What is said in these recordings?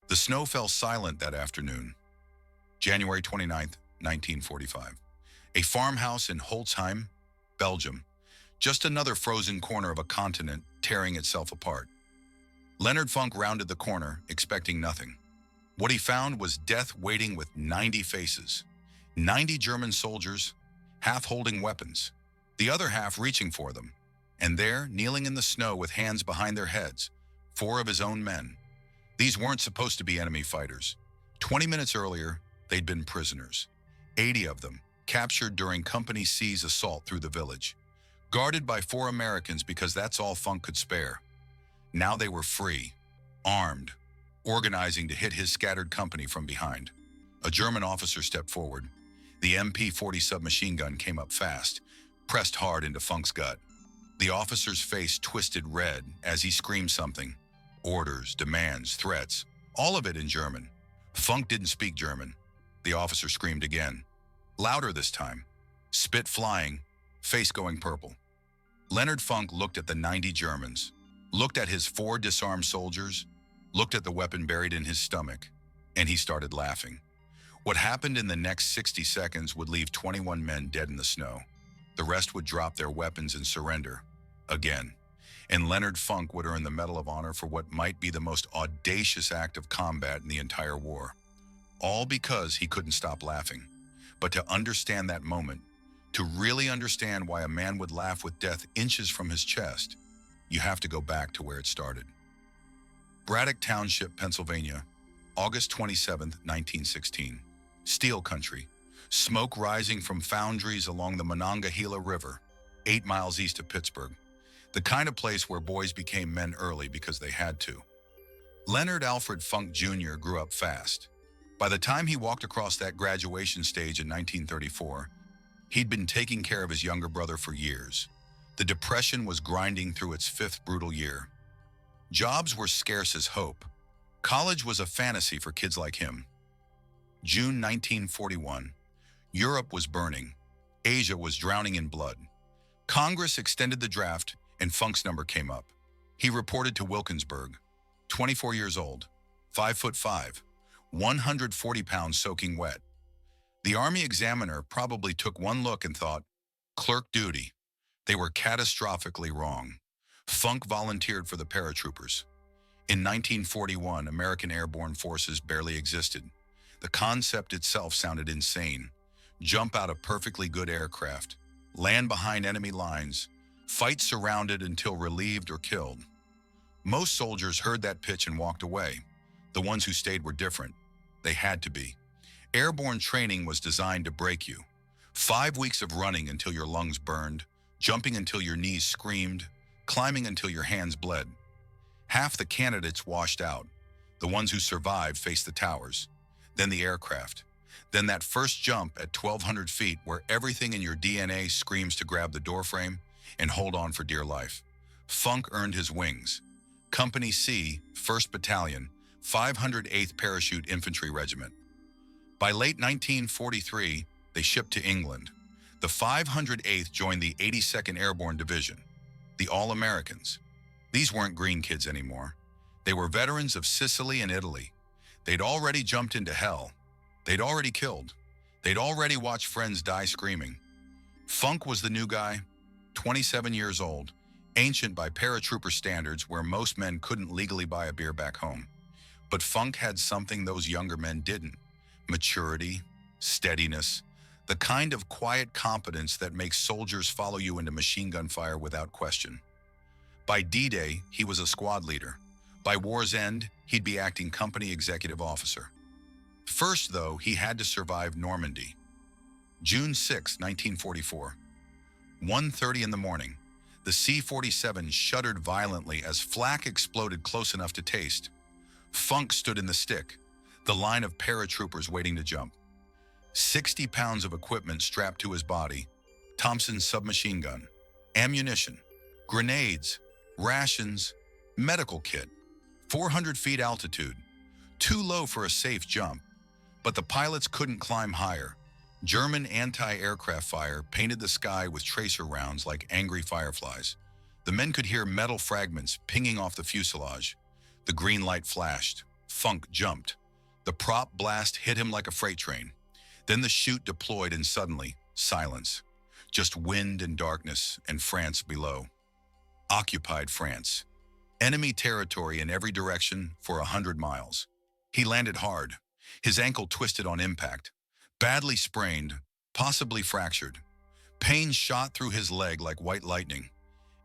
The snow fell silent that afternoon, January 29th, 1945. A farmhouse in Holzheim, Belgium, just another frozen corner of a continent tearing itself apart. Leonard Funk rounded the corner, expecting nothing. What he found was death waiting with 90 faces. 90 German soldiers, half holding weapons, the other half reaching for them. And there, kneeling in the snow with hands behind their heads, 4 of his own men. These weren't supposed to be enemy fighters. 20 minutes earlier, they'd been prisoners. 80 of them, captured during Company C's assault through the village. Guarded by 4 Americans because that's all Funk could spare. Now they were free, armed, organizing to hit his scattered company from behind. A German officer stepped forward. The MP-40 submachine gun came up fast, pressed hard into Funk's gut. The officer's face twisted red as he screamed something. Orders, demands, threats, all of it in German. Funk didn't speak German. The officer screamed again. Louder this time. Spit flying, face going purple. Leonard Funk looked at the 90 Germans, looked at his 4 disarmed soldiers, looked at the weapon buried in his stomach, and he started laughing. What happened in the next 60 seconds would leave 21 men dead in the snow. The rest would drop their weapons and surrender. Again. And Leonard Funk would earn the Medal of Honor for what might be the most audacious act of combat in the entire war. All because he couldn't stop laughing. But to understand that moment, to really understand why a man would laugh with death inches from his chest, you have to go back to where it started. Braddock Township, Pennsylvania, August 27, 1916. Steel country. Smoke rising from foundries along the Monongahela River, 8 miles east of Pittsburgh. The kind of place where boys became men early because they had to. Leonard Alfred Funk Jr. grew up fast. By the time he walked across that graduation stage in 1934, he'd been taking care of his younger brother for years. The Depression was grinding through its 5th brutal year. Jobs were scarce as hope. College was a fantasy for kids like him. June 1941. Europe was burning. Asia was drowning in blood. Congress extended the draft, and Funk's number came up. He reported to Wilkinsburg, 24 years old, 5'5", 140 pounds soaking wet. The Army examiner probably took one look and thought, clerk duty. They were catastrophically wrong. Funk volunteered for the paratroopers. In 1941, American airborne forces barely existed. The concept itself sounded insane. Jump out of perfectly good aircraft, land behind enemy lines, fight surrounded until relieved or killed. Most soldiers heard that pitch and walked away. The ones who stayed were different. They had to be. Airborne training was designed to break you. 5 weeks of running until your lungs burned, jumping until your knees screamed, climbing until your hands bled. Half the candidates washed out. The ones who survived faced the towers, then the aircraft, then that first jump at 1,200 feet where everything in your DNA screams to grab the doorframe and hold on for dear life. Funk earned his wings. Company C, 1st Battalion, 508th Parachute Infantry Regiment. By late 1943, they shipped to England. The 508th joined the 82nd Airborne Division, the All-Americans. These weren't green kids anymore. They were veterans of Sicily and Italy. They'd already jumped into hell. They'd already killed. They'd already watched friends die screaming. Funk was the new guy, 27 years old, ancient by paratrooper standards where most men couldn't legally buy a beer back home. But Funk had something those younger men didn't. Maturity, steadiness, the kind of quiet competence that makes soldiers follow you into machine gun fire without question. By D-Day, he was a squad leader. By war's end, he'd be acting company executive officer. First, though, he had to survive Normandy. June 6, 1944. 1:30 in the morning. The C-47 shuddered violently as flak exploded close enough to taste. Funk stood in the stick, the line of paratroopers waiting to jump. 60 pounds of equipment strapped to his body, Thompson's submachine gun, ammunition, grenades, rations, medical kit, 400 feet altitude, too low for a safe jump. But the pilots couldn't climb higher. German anti-aircraft fire painted the sky with tracer rounds like angry fireflies. The men could hear metal fragments pinging off the fuselage. The green light flashed. Funk jumped. The prop blast hit him like a freight train. Then the chute deployed and suddenly, silence. Just wind and darkness and France below. Occupied France. Enemy territory in every direction for 100 miles. He landed hard. His ankle twisted on impact. Badly sprained, possibly fractured. Pain shot through his leg like white lightning.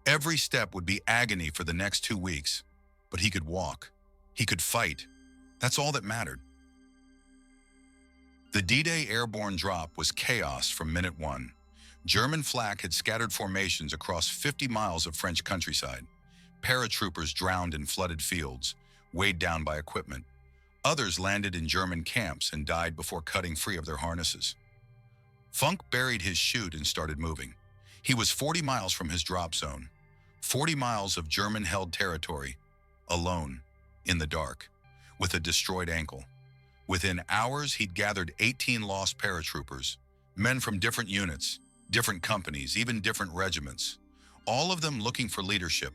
Every step would be agony for the next 2 weeks. But he could walk. He could fight. That's all that mattered. The D-Day airborne drop was chaos from minute one. German flak had scattered formations across 50 miles of French countryside. Paratroopers drowned in flooded fields, weighed down by equipment. Others landed in German camps and died before cutting free of their harnesses. Funk buried his chute and started moving. He was 40 miles from his drop zone, 40 miles of German-held territory, alone, in the dark, with a destroyed ankle. Within hours, he'd gathered 18 lost paratroopers, men from different units, different companies, even different regiments, all of them looking for leadership.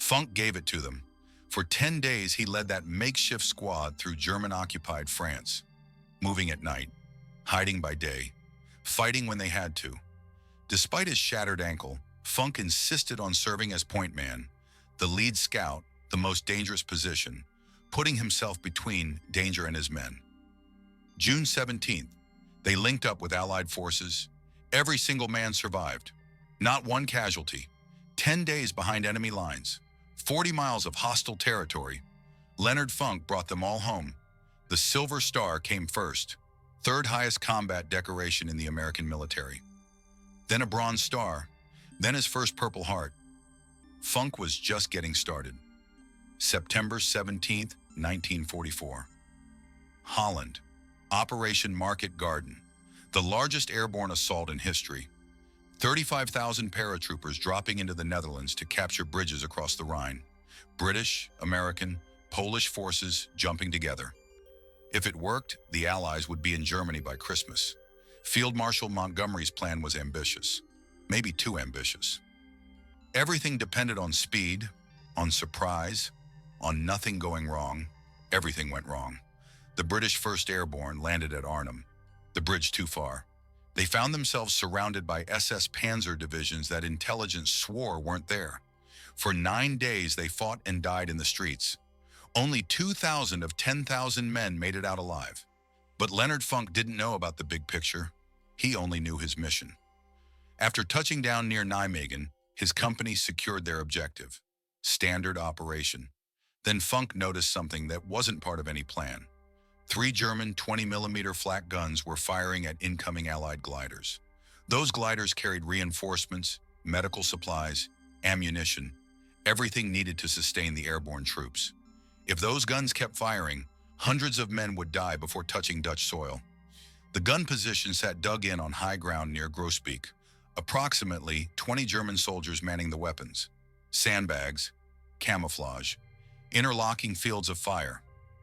Funk gave it to them. For 10 days, he led that makeshift squad through German-occupied France, moving at night, hiding by day, fighting when they had to. Despite his shattered ankle, Funk insisted on serving as point man, the lead scout, the most dangerous position, putting himself between danger and his men. June 17th, they linked up with Allied forces. Every single man survived. Not one casualty. 10 days behind enemy lines. 40 miles of hostile territory. Leonard Funk brought them all home. The Silver Star came first, third highest combat decoration in the American military. Then a Bronze Star, then his first Purple Heart. Funk was just getting started. September 17th, 1944. Holland. Operation Market Garden. The largest airborne assault in history. 35,000 paratroopers dropping into the Netherlands to capture bridges across the Rhine. British, American, Polish forces jumping together. If it worked, the Allies would be in Germany by Christmas. Field Marshal Montgomery's plan was ambitious, maybe too ambitious. Everything depended on speed, on surprise, on nothing going wrong. Everything went wrong. The British 1st Airborne landed at Arnhem, the bridge too far. They found themselves surrounded by SS Panzer divisions that intelligence swore weren't there. For 9 days, they fought and died in the streets. Only 2,000 of 10,000 men made it out alive. But Leonard Funk didn't know about the big picture. He only knew his mission. After touching down near Nijmegen, his company secured their objective, standard operation. Then Funk noticed something that wasn't part of any plan. 3 German 20mm flak guns were firing at incoming Allied gliders. Those gliders carried reinforcements, medical supplies, ammunition, everything needed to sustain the airborne troops. If those guns kept firing, hundreds of men would die before touching Dutch soil. The gun position sat dug in on high ground near Groesbeek, approximately 20 German soldiers manning the weapons, sandbags, camouflage, interlocking fields of fire.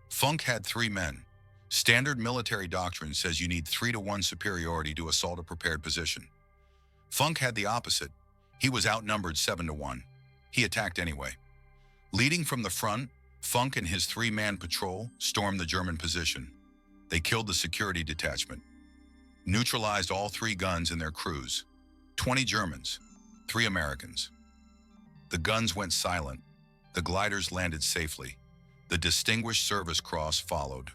Funk had 3 men. Standard military doctrine says you need 3-to-1 superiority to assault a prepared position. Funk had the opposite. He was outnumbered 7-to-1. He attacked anyway. Leading from the front, Funk and his 3-man patrol stormed the German position. They killed the security detachment, neutralized all 3 guns and their crews. 20 Germans, 3 Americans. The guns went silent. The gliders landed safely. The Distinguished Service Cross followed.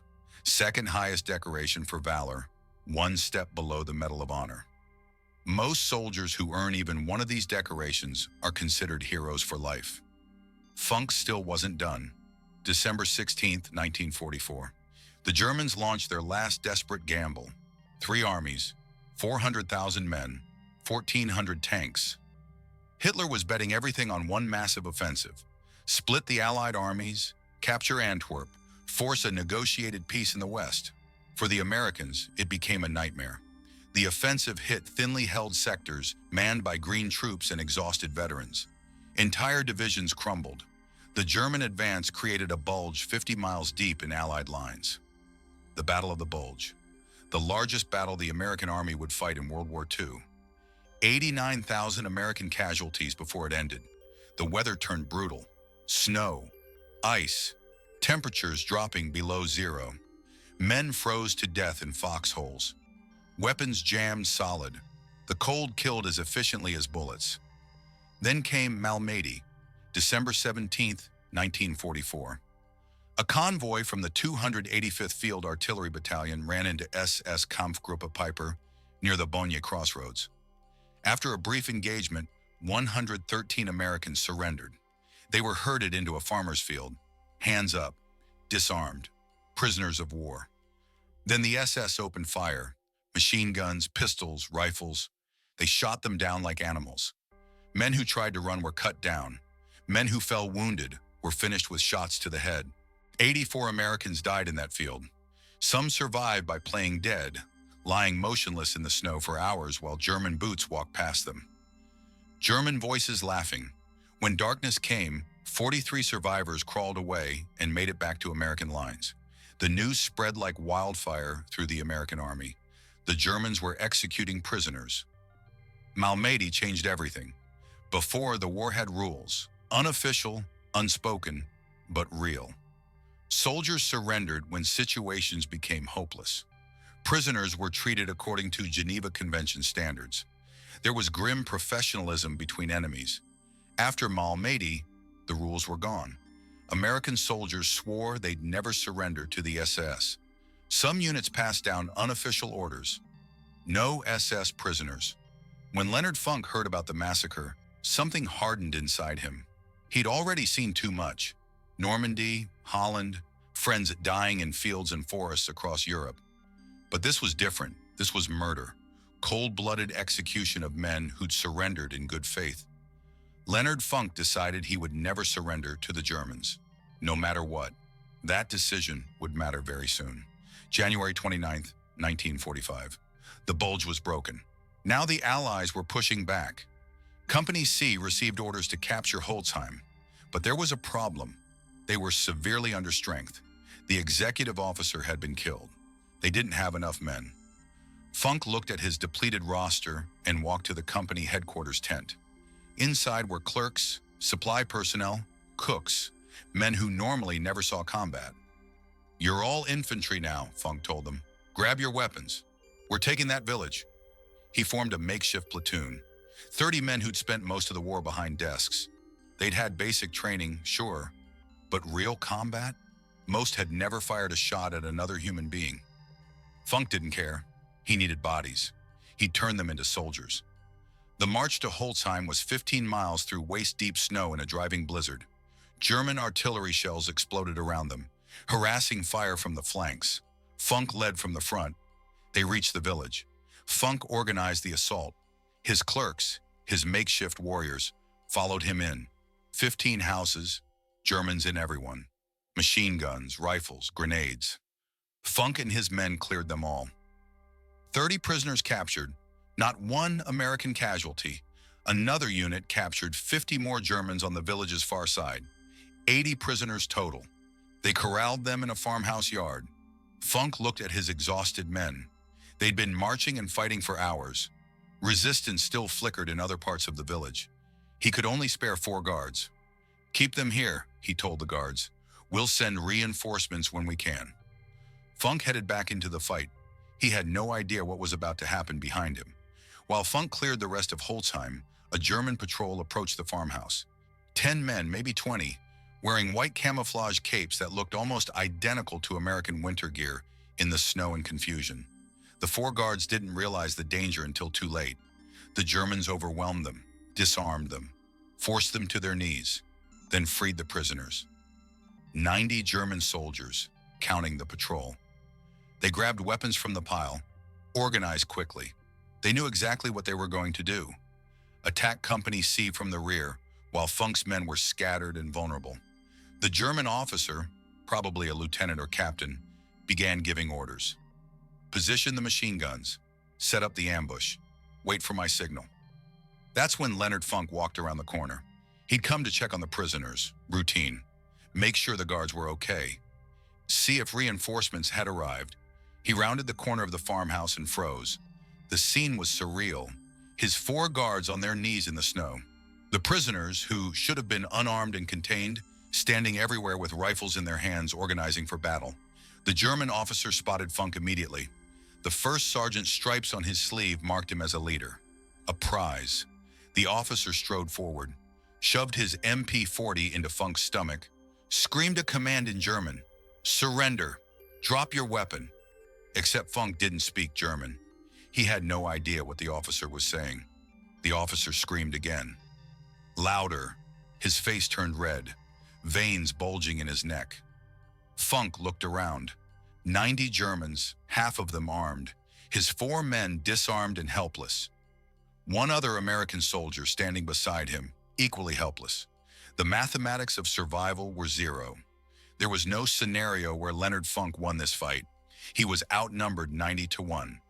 Second highest decoration for valor, 1 step below the Medal of Honor. Most soldiers who earn even one of these decorations are considered heroes for life. Funk still wasn't done. December 16th, 1944. The Germans launched their last desperate gamble. 3 armies, 400,000 men, 1,400 tanks. Hitler was betting everything on one massive offensive. Split the Allied armies, capture Antwerp, force a negotiated peace in the West. For the Americans, it became a nightmare. The offensive hit thinly held sectors manned by green troops and exhausted veterans. Entire divisions crumbled. The German advance created a bulge 50 miles deep in Allied lines. The Battle of the Bulge, the largest battle the American army would fight in World War II. 89,000 American casualties before it ended. The weather turned brutal. Snow, ice, temperatures dropping below zero. Men froze to death in foxholes. Weapons jammed solid. The cold killed as efficiently as bullets. Then came Malmédy, December 17th, 1944. A convoy from the 285th Field Artillery Battalion ran into SS Kampfgruppe Piper near the Bonje crossroads. After a brief engagement, 113 Americans surrendered. They were herded into a farmer's field, hands up, disarmed, prisoners of war. Then the SS opened fire, machine guns, pistols, rifles. They shot them down like animals. Men who tried to run were cut down. Men who fell wounded were finished with shots to the head. 84 Americans died in that field. Some survived by playing dead, lying motionless in the snow for hours while German boots walked past them. German voices laughing. When darkness came, 43 survivors crawled away and made it back to American lines. The news spread like wildfire through the American army. The Germans were executing prisoners. Malmédy changed everything. Before, the war had rules, unofficial, unspoken, but real. Soldiers surrendered when situations became hopeless. Prisoners were treated according to Geneva Convention standards. There was grim professionalism between enemies. After Malmédy, the rules were gone. American soldiers swore they'd never surrender to the SS. Some units passed down unofficial orders. No SS prisoners. When Leonard Funk heard about the massacre, something hardened inside him. He'd already seen too much. Normandy, Holland, friends dying in fields and forests across Europe. But this was different. This was murder. Cold-blooded execution of men who'd surrendered in good faith. Leonard Funk decided he would never surrender to the Germans, no matter what. That decision would matter very soon. January 29th, 1945. The Bulge was broken. Now the Allies were pushing back. Company C received orders to capture Holzheim, but there was a problem. They were severely under strength. The executive officer had been killed. They didn't have enough men. Funk looked at his depleted roster and walked to the company headquarters tent. Inside were clerks, supply personnel, cooks, men who normally never saw combat. "You're all infantry now," Funk told them. "Grab your weapons. We're taking that village." He formed a makeshift platoon. 30 men who'd spent most of the war behind desks. They'd had basic training, sure, but real combat? Most had never fired a shot at another human being. Funk didn't care. He needed bodies. He'd turn them into soldiers. The march to Holzheim was 15 miles through waist-deep snow in a driving blizzard. German artillery shells exploded around them, harassing fire from the flanks. Funk led from the front. They reached the village. Funk organized the assault. His clerks, his makeshift warriors, followed him in. 15 houses, Germans in everyone. Machine guns, rifles, grenades. Funk and his men cleared them all. 30 prisoners captured, not one American casualty. Another unit captured 50 more Germans on the village's far side. 80 prisoners total. They corralled them in a farmhouse yard. Funk looked at his exhausted men. They'd been marching and fighting for hours. Resistance still flickered in other parts of the village. He could only spare 4 guards. "Keep them here," he told the guards. "We'll send reinforcements when we can." Funk headed back into the fight. He had no idea what was about to happen behind him. While Funk cleared the rest of Holzheim, a German patrol approached the farmhouse. 10 men, maybe 20, wearing white camouflage capes that looked almost identical to American winter gear in the snow and confusion. The 4 guards didn't realize the danger until too late. The Germans overwhelmed them, disarmed them, forced them to their knees, then freed the prisoners. 90 German soldiers, counting the patrol. They grabbed weapons from the pile, organized quickly. They knew exactly what they were going to do. Attack Company C from the rear, while Funk's men were scattered and vulnerable. The German officer, probably a lieutenant or captain, began giving orders. "Position the machine guns. Set up the ambush. Wait for my signal." That's when Leonard Funk walked around the corner. He'd come to check on the prisoners, routine. Make sure the guards were okay. See if reinforcements had arrived. He rounded the corner of the farmhouse and froze. The scene was surreal. His 4 guards on their knees in the snow. The prisoners, who should have been unarmed and contained, standing everywhere with rifles in their hands, organizing for battle. The German officer spotted Funk immediately. The first sergeant's stripes on his sleeve marked him as a leader. A prize. The officer strode forward, shoved his MP-40 into Funk's stomach, screamed a command in German. "Surrender. Drop your weapon." Except Funk didn't speak German. He had no idea what the officer was saying. The officer screamed again. Louder. His face turned red, veins bulging in his neck. Funk looked around. 90 Germans, half of them armed, his 4 men disarmed and helpless. One other American soldier standing beside him, equally helpless. The mathematics of survival were zero. There was no scenario where Leonard Funk won this fight. He was outnumbered 90-1.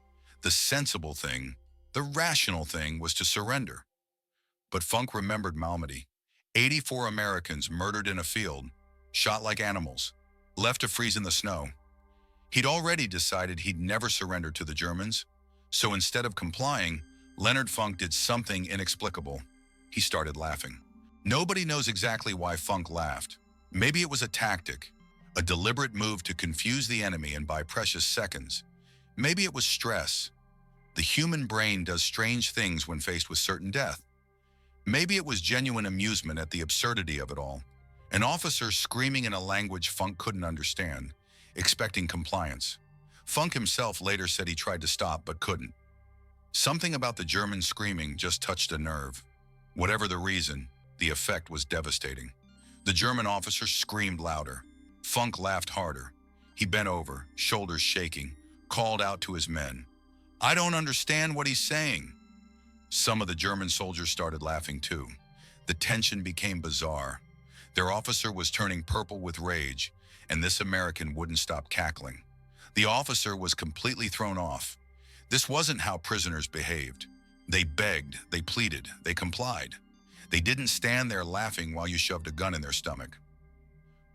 The sensible thing, the rational thing, was to surrender. But Funk remembered Malmédy. 84 Americans murdered in a field, shot like animals, left to freeze in the snow. He'd already decided he'd never surrender to the Germans, so instead of complying, Leonard Funk did something inexplicable. He started laughing. Nobody knows exactly why Funk laughed. Maybe it was a tactic, a deliberate move to confuse the enemy and buy precious seconds. Maybe it was stress. The human brain does strange things when faced with certain death. Maybe it was genuine amusement at the absurdity of it all. An officer screaming in a language Funk couldn't understand, expecting compliance. Funk himself later said he tried to stop but couldn't. Something about the German screaming just touched a nerve. Whatever the reason, the effect was devastating. The German officer screamed louder. Funk laughed harder. He bent over, shoulders shaking, called out to his men. "I don't understand what he's saying." Some of the German soldiers started laughing too. The tension became bizarre. Their officer was turning purple with rage, and this American wouldn't stop cackling. The officer was completely thrown off. This wasn't how prisoners behaved. They begged, they pleaded, they complied. They didn't stand there laughing while you shoved a gun in their stomach.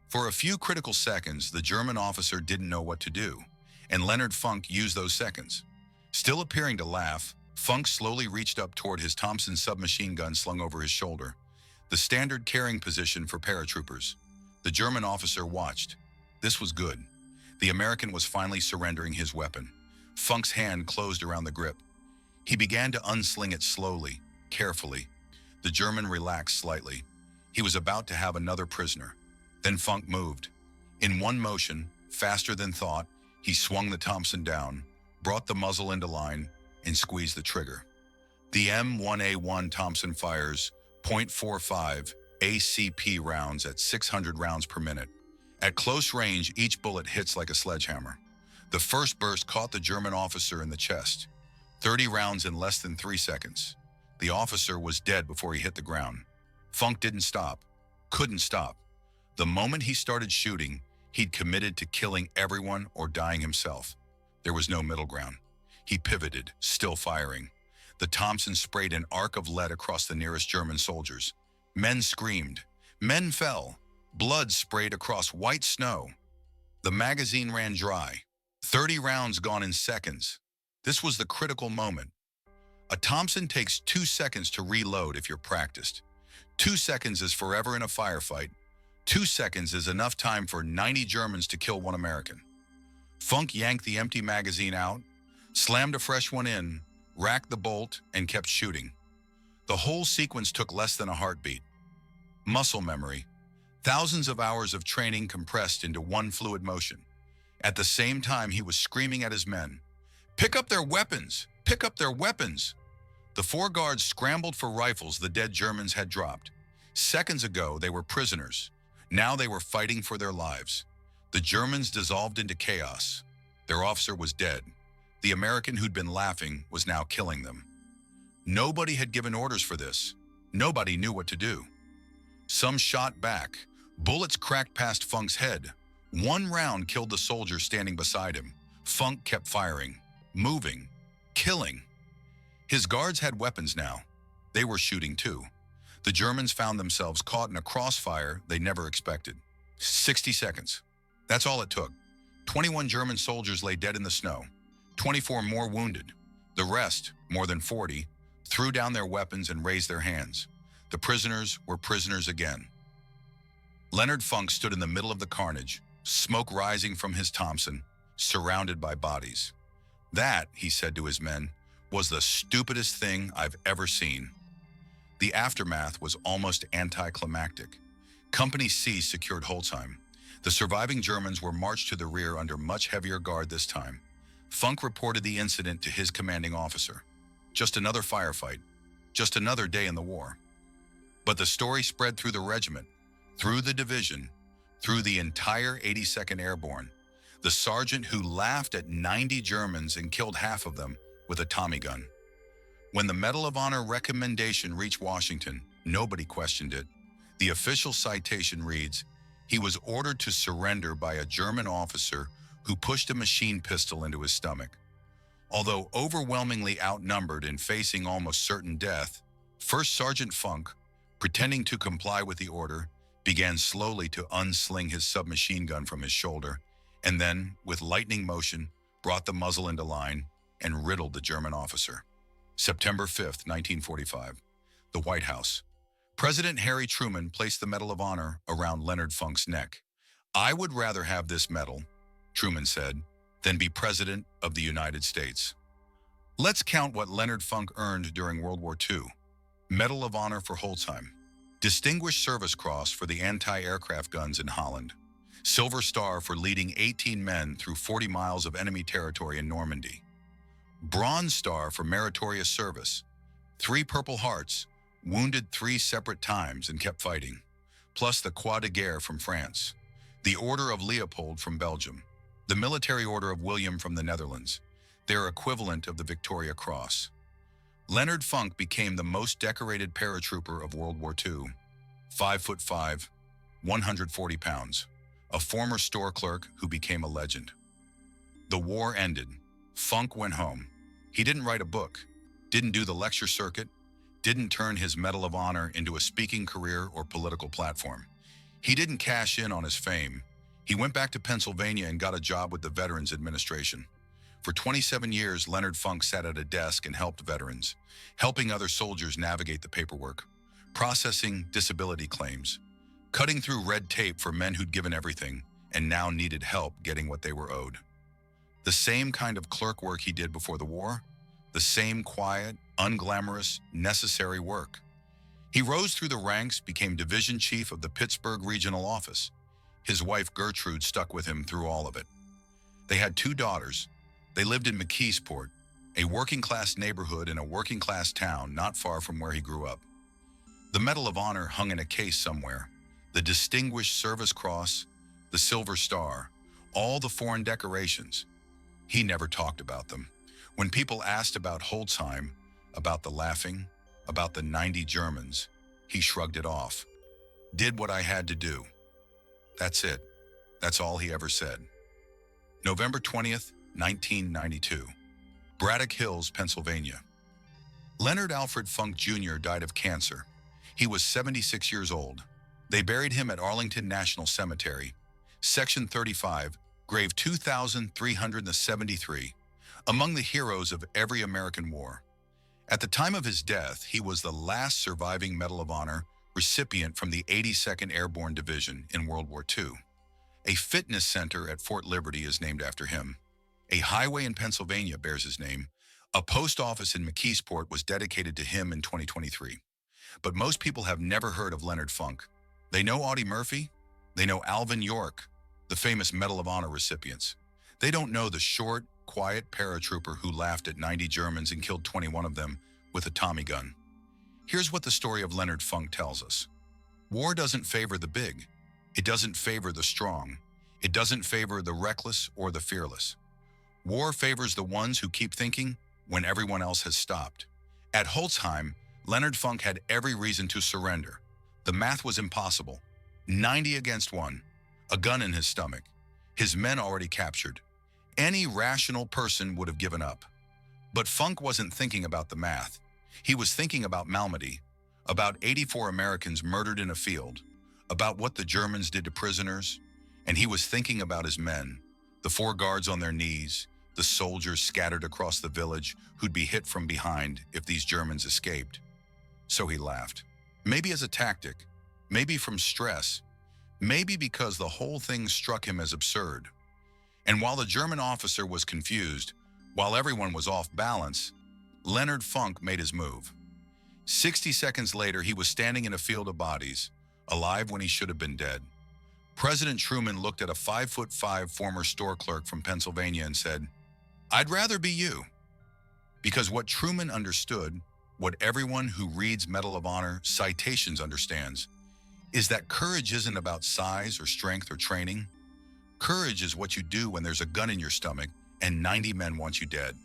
For a few critical seconds, the German officer didn't know what to do, and Leonard Funk used those seconds. Still appearing to laugh, Funk slowly reached up toward his Thompson submachine gun slung over his shoulder, the standard carrying position for paratroopers. The German officer watched. This was good. The American was finally surrendering his weapon. Funk's hand closed around the grip. He began to unsling it slowly, carefully. The German relaxed slightly. He was about to have another prisoner. Then Funk moved. In one motion, faster than thought, he swung the Thompson down, brought the muzzle into line, and squeezed the trigger. The M1A1 Thompson fires .45 ACP rounds at 600 rounds per minute. At close range, each bullet hits like a sledgehammer. The first burst caught the German officer in the chest. 30 rounds in less than 3 seconds. The officer was dead before he hit the ground. Funk didn't stop, couldn't stop. The moment he started shooting, he'd committed to killing everyone or dying himself. There was no middle ground. He pivoted, still firing. The Thompson sprayed an arc of lead across the nearest German soldiers. Men screamed. Men fell. Blood sprayed across white snow. The magazine ran dry. 30 rounds gone in seconds. This was the critical moment. A Thompson takes 2 seconds to reload if you're practiced. 2 seconds is forever in a firefight. 2 seconds is enough time for 90 Germans to kill 1 American. Funk yanked the empty magazine out, slammed a fresh one in, racked the bolt, and kept shooting. The whole sequence took less than a heartbeat. Muscle memory. Thousands of hours of training compressed into one fluid motion. At the same time, he was screaming at his men, "Pick up their weapons! Pick up their weapons!" The 4 guards scrambled for rifles the dead Germans had dropped. Seconds ago, they were prisoners. Now they were fighting for their lives. The Germans dissolved into chaos. Their officer was dead. The American who'd been laughing was now killing them. Nobody had given orders for this. Nobody knew what to do. Some shot back. Bullets cracked past Funk's head. 1 round killed the soldier standing beside him. Funk kept firing, moving, killing. His guards had weapons now. They were shooting too. The Germans found themselves caught in a crossfire they never expected. 60 seconds. That's all it took. 21 German soldiers lay dead in the snow. 24 more wounded. The rest, more than 40, threw down their weapons and raised their hands. The prisoners were prisoners again. Leonard Funk stood in the middle of the carnage, smoke rising from his Thompson, surrounded by bodies. That, he said to his men, was the stupidest thing I've ever seen. The aftermath was almost anticlimactic. Company C secured Holzheim. The surviving Germans were marched to the rear under much heavier guard this time. Funk reported the incident to his commanding officer. Just another firefight. Just another day in the war. But the story spread through the regiment, through the division, through the entire 82nd Airborne. The sergeant who laughed at 90 Germans and killed half of them with a Tommy gun. When the Medal of Honor recommendation reached Washington, nobody questioned it. The official citation reads, "He was ordered to surrender by a German officer who pushed a machine pistol into his stomach." Although overwhelmingly outnumbered and facing almost certain death, First Sergeant Funk, pretending to comply with the order, began slowly to unsling his submachine gun from his shoulder, and then, with lightning motion, brought the muzzle into line and riddled the German officer. September 5th, 1945. The White House. President Harry Truman placed the Medal of Honor around Leonard Funk's neck. "I would rather have this medal," Truman said, "than be President of the United States." Let's count what Leonard Funk earned during World War II. Medal of Honor for Holzheim. Distinguished Service Cross for the anti-aircraft guns in Holland. Silver Star for leading 18 men through 40 miles of enemy territory in Normandy. Bronze Star for meritorious service. 3 Purple Hearts, wounded 3 separate times and kept fighting. Plus the Croix de Guerre from France. The Order of Leopold from Belgium. The Military Order of William from the Netherlands. Their equivalent of the Victoria Cross. Leonard Funk became the most decorated paratrooper of World War II. 5'5", 140 pounds. A former store clerk who became a legend. The war ended. Funk went home. He didn't write a book, didn't do the lecture circuit, didn't turn his Medal of Honor into a speaking career or political platform. He didn't cash in on his fame. He went back to Pennsylvania and got a job with the Veterans Administration. For 27 years, Leonard Funk sat at a desk and helped veterans, helping other soldiers navigate the paperwork, processing disability claims, cutting through red tape for men who'd given everything and now needed help getting what they were owed. The same kind of clerk work he did before the war, the same quiet, unglamorous, necessary work. He rose through the ranks, became division chief of the Pittsburgh Regional Office. His wife Gertrude stuck with him through all of it. They had 2 daughters. They lived in McKeesport, a working-class neighborhood in a working-class town not far from where he grew up. The Medal of Honor hung in a case somewhere. The Distinguished Service Cross, the Silver Star, all the foreign decorations. He never talked about them. When people asked about Holzheim, about the laughing, about the 90 Germans, he shrugged it off. "Did what I had to do." That's it. That's all he ever said. November 20th, 1992. Braddock Hills, Pennsylvania. Leonard Alfred Funk Jr. died of cancer. He was 76 years old. They buried him at Arlington National Cemetery, Section 35, grave 2,373, among the heroes of every American war. At the time of his death, he was the last surviving Medal of Honor recipient from the 82nd Airborne Division in World War II. A fitness center at Fort Liberty is named after him. A highway in Pennsylvania bears his name. A post office in McKeesport was dedicated to him in 2023. But most people have never heard of Leonard Funk. They know Audie Murphy. They know Alvin York, the famous Medal of Honor recipients. They don't know the short, quiet paratrooper who laughed at 90 Germans and killed 21 of them with a Tommy gun. Here's what the story of Leonard Funk tells us. War doesn't favor the big. It doesn't favor the strong. It doesn't favor the reckless or the fearless. War favors the ones who keep thinking when everyone else has stopped. At Holzheim, Leonard Funk had every reason to surrender. The math was impossible. 90 against 1, a gun in his stomach, his men already captured. Any rational person would have given up. But Funk wasn't thinking about the math. He was thinking about Malmédy, about 84 Americans murdered in a field, about what the Germans did to prisoners, and he was thinking about his men, the 4 guards on their knees, the soldiers scattered across the village who'd be hit from behind if these Germans escaped. So he laughed. Maybe as a tactic, maybe from stress, maybe because the whole thing struck him as absurd. And while the German officer was confused, while everyone was off balance, Leonard Funk made his move. 60 seconds later, he was standing in a field of bodies, alive when he should have been dead. President Truman looked at a 5'5" former store clerk from Pennsylvania and said, "I'd rather be you." Because what Truman understood, what everyone who reads Medal of Honor citations understands, is that courage isn't about size or strength or training. Courage is what you do when there's a gun in your stomach and 90 men want you dead.